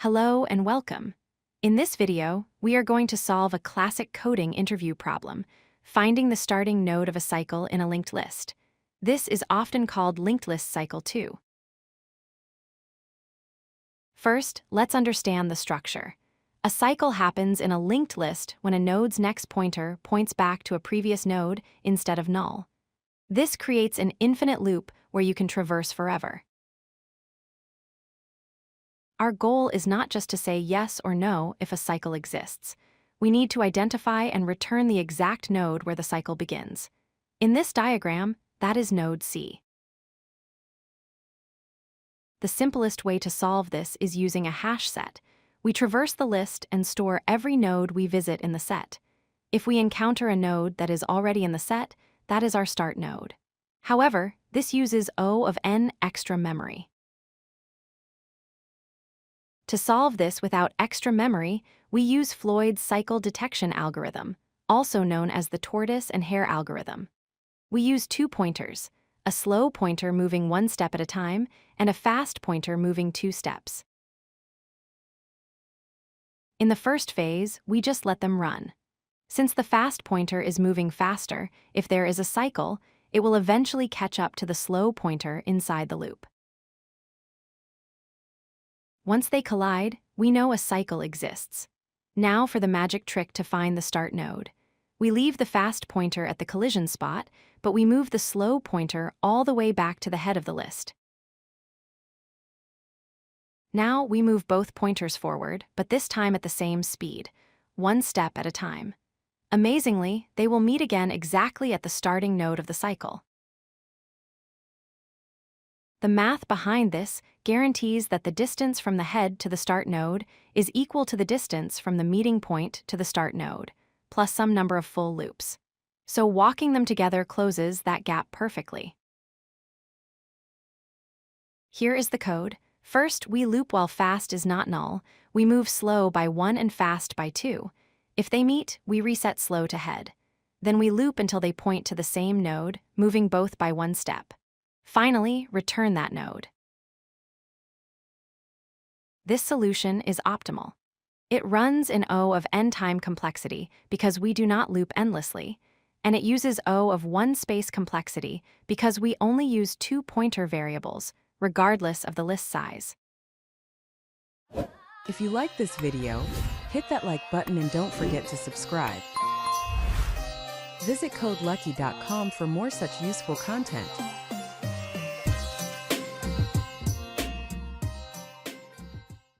Hello and welcome. In this video, we are going to solve a classic coding interview problem, finding the starting node of a cycle in a linked list. This is often called linked list cycle 2. First, let's understand the structure. A cycle happens in a linked list when a node's next pointer points back to a previous node instead of null. This creates an infinite loop where you can traverse forever. Our goal is not just to say yes or no if a cycle exists. We need to identify and return the exact node where the cycle begins. In this diagram, that is node C. The simplest way to solve this is using a hash set. We traverse the list and store every node we visit in the set. If we encounter a node that is already in the set, that is our start node. However, this uses O of n extra memory. To solve this without extra memory, we use Floyd's cycle detection algorithm, also known as the Tortoise and Hare algorithm. We use two pointers, a slow pointer moving one step at a time and a fast pointer moving 2 steps. In the first phase, we just let them run. Since the fast pointer is moving faster, if there is a cycle, it will eventually catch up to the slow pointer inside the loop. Once they collide, we know a cycle exists. Now for the magic trick to find the start node. We leave the fast pointer at the collision spot, but we move the slow pointer all the way back to the head of the list. Now we move both pointers forward, but this time at the same speed, 1 step at a time. Amazingly, they will meet again exactly at the starting node of the cycle. The math behind this guarantees that the distance from the head to the start node is equal to the distance from the meeting point to the start node, plus some number of full loops. So walking them together closes that gap perfectly. Here is the code. First, we loop while fast is not null. We move slow by 1 and fast by 2. If they meet, we reset slow to head. Then we loop until they point to the same node, moving both by 1 step. Finally, return that node. This solution is optimal. It runs in O of n time complexity because we do not loop endlessly, and it uses O of 1 space complexity because we only use 2 pointer variables, regardless of the list size. If you like this video, hit that like button and don't forget to subscribe. Visit codelucky.com for more such useful content.